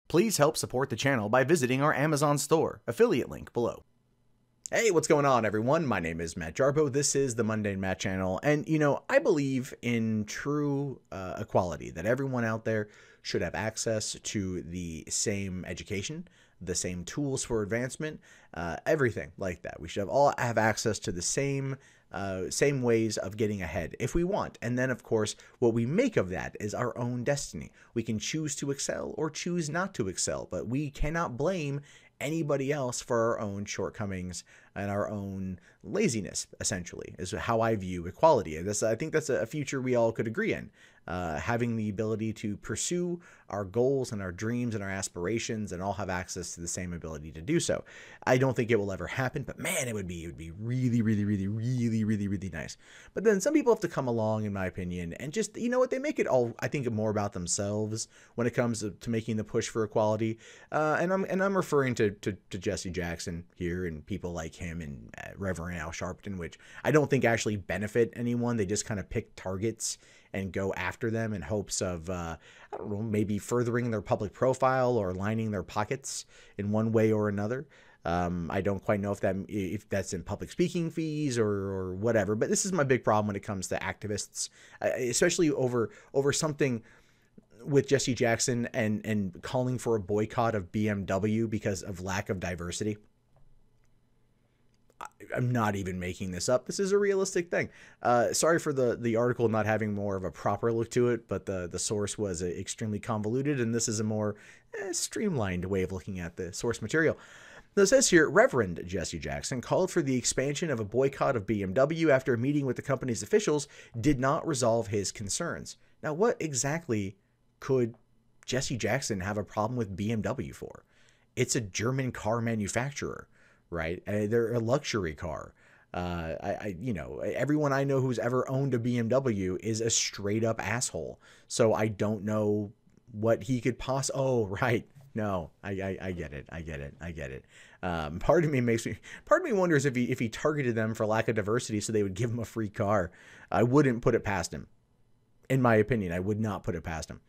Please help support the channel by visiting our Amazon store, affiliate link below. Hey, what's going on, everyone? My name is Matt Jarbo. This is the Mundane Matt channel, and I believe in true equality, that everyone out there should have access to the same education, the same tools for advancement, everything like that. We should all have access to the same ways of getting ahead if we want. And then, of course, what we make of that is our own destiny. We can choose to excel or choose not to excel, but we cannot blame anybody else for our own shortcomings and our own laziness, essentially, is how I view equality. I think that's a future we all could agree in. Having the ability to pursue our goals and our dreams and our aspirations and all have access to the same ability to do so. I don't think it will ever happen, but man, it would be really nice. But then some people have to come along, in my opinion, and just, they make it all, I think, more about themselves when it comes to making the push for equality. And I'm referring to Jesse Jackson here and people like him and Reverend Al Sharpton, which I don't think actually benefit anyone. They just kind of pick targets and go after them in hopes of, I don't know, maybe furthering their public profile or lining their pockets in one way or another. I don't quite know if that's in public speaking fees or whatever, but this is my big problem when it comes to activists, especially over something with Jesse Jackson and calling for a boycott of BMW because of lack of diversity. I'm not even making this up. This is a realistic thing. Sorry for the article not having more of a proper look to it, but the source was extremely convoluted, and this is a more streamlined way of looking at the source material. It says here, Reverend Jesse Jackson called for the expansion of a boycott of BMW after a meeting with the company's officials did not resolve his concerns. Now, what exactly could Jesse Jackson have a problem with BMW for? It's a German car manufacturer, right? They're a luxury car. Everyone I know who's ever owned a BMW is a straight up asshole. So I don't know what he could Oh, right. No, I get it. I get it. Part of me wonders if he targeted them for lack of diversity so they would give him a free car. I wouldn't put it past him. In my opinion, I would not put it past him.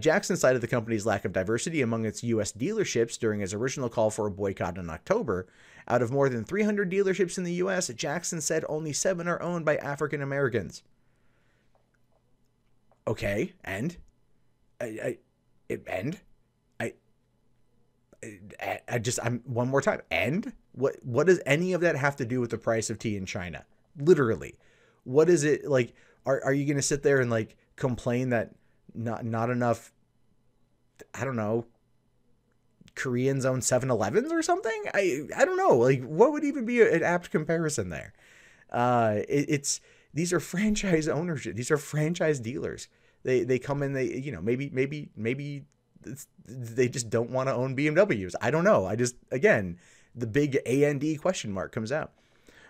Jackson cited the company's lack of diversity among its U.S. dealerships during his original call for a boycott in October. Out of more than 300 dealerships in the U.S., Jackson said only 7 are owned by African Americans. Okay, and? I'm one more time. And what does any of that have to do with the price of tea in China? Literally, what is it like? Are you going to sit there and like complain that not enough, I don't know, Koreans own 7-Elevens or something? I don't know. Like, what would even be an apt comparison there? These are franchise ownership. These are franchise dealers. They come in, maybe they just don't want to own BMWs. I don't know. Again, the big A&D question mark comes out.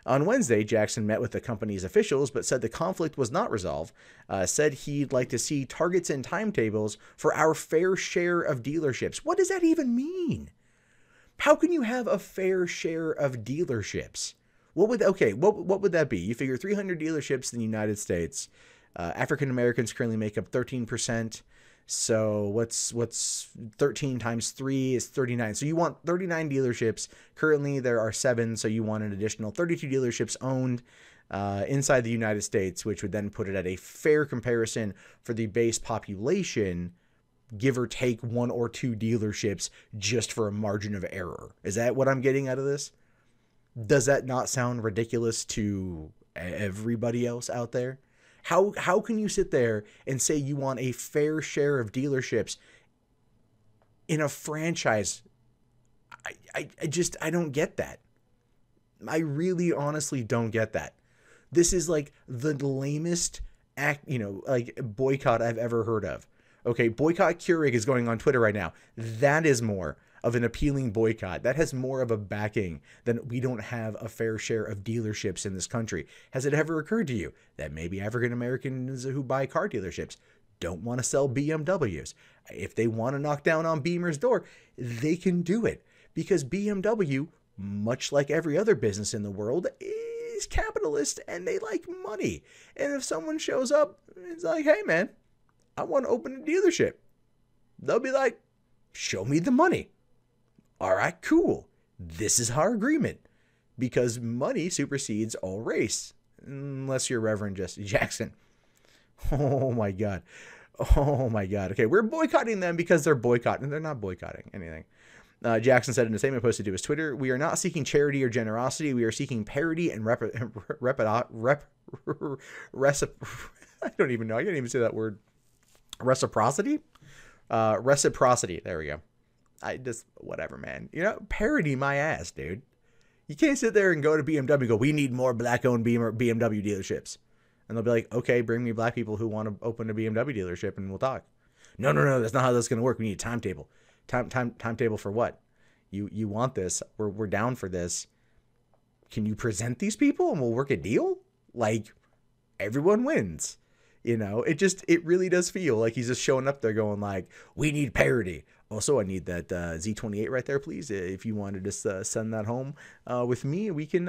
On Wednesday, Jackson met with the company's officials, but said the conflict was not resolved, said he'd like to see targets and timetables for our fair share of dealerships. What does that even mean? How can you have a fair share of dealerships? What would that be? You figure 300 dealerships in the United States. African Americans currently make up 13%. So what's 13 times 3 is 39. So you want 39 dealerships. Currently there are 7. So you want an additional 32 dealerships owned inside the United States, which would then put it at a fair comparison for the base population, give or take 1 or 2 dealerships just for a margin of error. Is that what I'm getting out of this? Does that not sound ridiculous to everybody else out there? How can you sit there and say you want a fair share of dealerships in a franchise? I don't get that. I really honestly don't get that. This is like the lamest boycott I've ever heard of. Okay, Boycott Keurig is going on Twitter right now. That is more of an appealing boycott. That has more of a backing than we don't have a fair share of dealerships in this country. Has it ever occurred to you that maybe African Americans who buy car dealerships don't want to sell BMWs? If they want to knock down on Beamer's door, they can do it, because BMW, much like every other business in the world, is capitalist and they like money. And if someone shows up, it's like, hey man, I want to open a dealership. They'll be like, show me the money. All right, cool. This is our agreement, because money supersedes all race, unless you're Reverend Jesse Jackson. Oh my God. Oh my God. Okay, we're boycotting them because they're boycotting. They're not boycotting anything. Jackson said in a statement posted to his Twitter, "We are not seeking charity or generosity. We are seeking parity and I don't even know. I can't even say that word. Reciprocity? Reciprocity. There we go. I just, whatever, man. You know, parody my ass, dude. You can't sit there and go to BMW and go, we need more black-owned BMW dealerships. And they'll be like, okay, bring me black people who want to open a BMW dealership and we'll talk. No, that's not how that's going to work. We need a timetable. Timetable for what? You want this? We're down for this. Can you present these people and we'll work a deal? Like, everyone wins. You know, it really does feel like he's just showing up there going like, we need parity. Also, I need that Z28 right there, please. If you want to just send that home with me, we can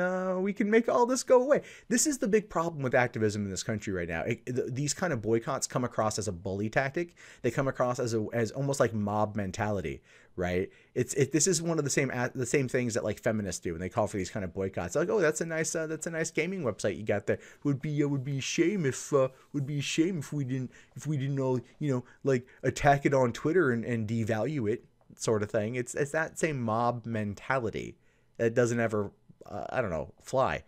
make all this go away. This is the big problem with activism in this country right now. These kind of boycotts come across as a bully tactic. They come across as almost like mob mentality, right? This is one of the same things that like feminists do when they call for these kind of boycotts. They're like, oh, that's a nice gaming website you got there. Would be a shame if we didn't all, you know, like attack it on Twitter and devalue it, sort of thing. It's that same mob mentality that doesn't ever fly.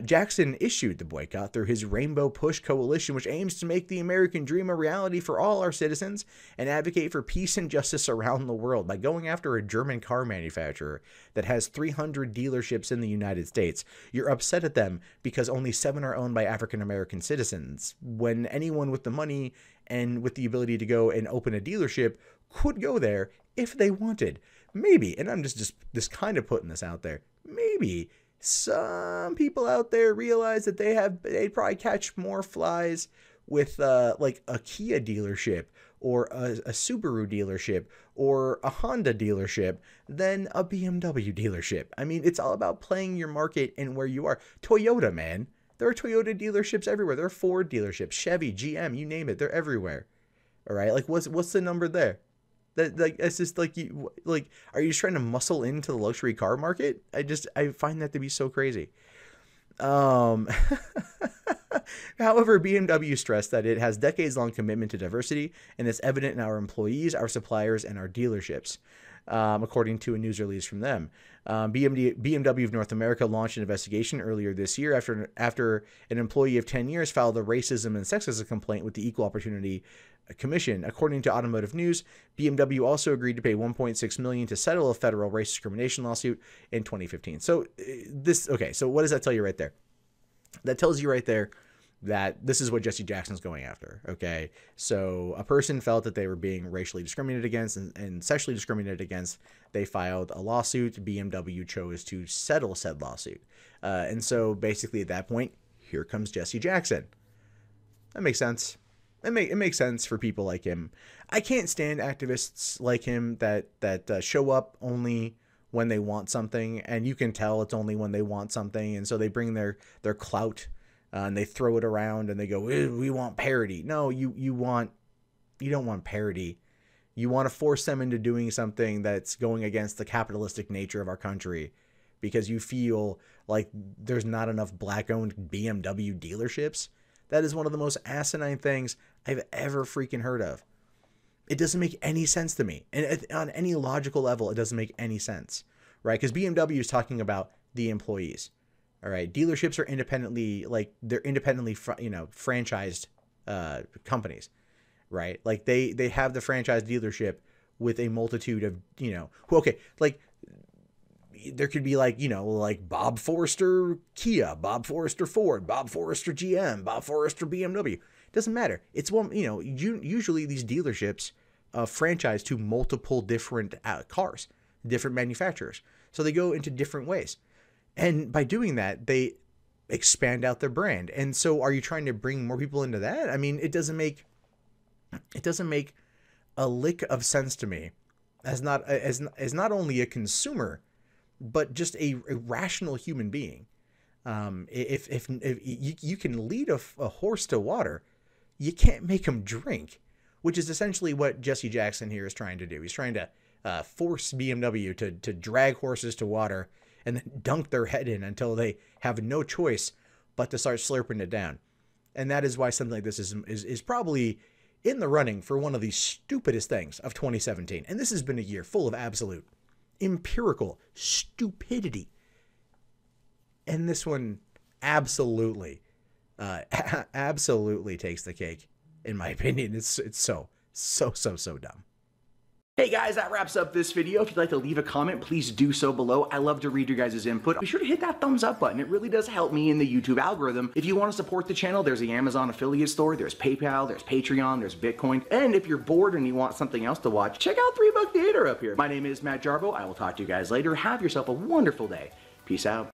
Jackson issued the boycott through his Rainbow Push coalition, which aims to make the American dream a reality for all our citizens and advocate for peace and justice around the world by going after a German car manufacturer that has 300 dealerships in the United States. You're upset at them because only 7 are owned by African American citizens, when anyone with the money and with the ability to go and open a dealership could go there if they wanted. Maybe, and I'm just kind of putting this out there, maybe some people out there realize that they'd probably catch more flies with like a Kia dealership or a Subaru dealership or a Honda dealership than a BMW dealership. I mean, it's all about playing your market and where you are. Toyota, man. There are Toyota dealerships everywhere. There are Ford dealerships, Chevy, GM, you name it. They're everywhere. All right? Like, what's the number there? That, like, it's just like, are you just trying to muscle into the luxury car market? I find that to be so crazy. However, BMW stressed that it has decades-long commitment to diversity, and it's evident in our employees, our suppliers, and our dealerships, according to a news release from them. BMW of North America launched an investigation earlier this year after an employee of 10 years filed a racism and sexism complaint with the Equal Opportunity Commission. According to Automotive News, BMW also agreed to pay $1.6 million to settle a federal race discrimination lawsuit in 2015. So so what does that tell you right there? That tells you right there that this is what Jesse Jackson's going after. Okay, so a person felt that they were being racially discriminated against and sexually discriminated against. They filed a lawsuit. BMW chose to settle said lawsuit. And so basically at that point, here comes Jesse Jackson. That makes sense. It makes sense for people like him. I can't stand activists like him that show up only when they want something, and you can tell it's only when they want something, and so they bring their clout and they throw it around and they go, we want parity. No, you don't want parity. You want to force them into doing something that's going against the capitalistic nature of our country because you feel like there's not enough black-owned BMW dealerships. That is one of the most asinine things I've ever freaking heard of. It doesn't make any sense to me. And on any logical level, it doesn't make any sense, right? Because BMW is talking about the employees, all right? Dealerships are independently, franchised companies, right? Like they have the franchise dealership with a multitude of, there could be like Bob Forrester Kia, Bob Forrester Ford, Bob Forrester GM, Bob Forrester BMW. It doesn't matter. It's one, usually these dealerships franchise to multiple different cars, different manufacturers. So they go into different ways. And by doing that, they expand out their brand. And so are you trying to bring more people into that? I mean, it doesn't make a lick of sense to me as not only a consumer, but just a rational human being. If you can lead a horse to water, you can't make him drink. which is essentially what Jesse Jackson here is trying to do. He's trying to force BMW to drag horses to water and then dunk their head in until they have no choice but to start slurping it down. And that is why something like this is probably in the running for one of the stupidest things of 2017. And this has been a year full of absolute empirical stupidity. And this one absolutely, absolutely takes the cake, in my opinion. It's so dumb. Hey guys, that wraps up this video. If you'd like to leave a comment, please do so below. I love to read your guys' input. Be sure to hit that thumbs up button. It really does help me in the YouTube algorithm. If you want to support the channel, there's the Amazon affiliate store, there's PayPal, there's Patreon, there's Bitcoin. And if you're bored and you want something else to watch, check out 3 Buck Theater up here. My name is Matt Jarbo. I will talk to you guys later. Have yourself a wonderful day. Peace out.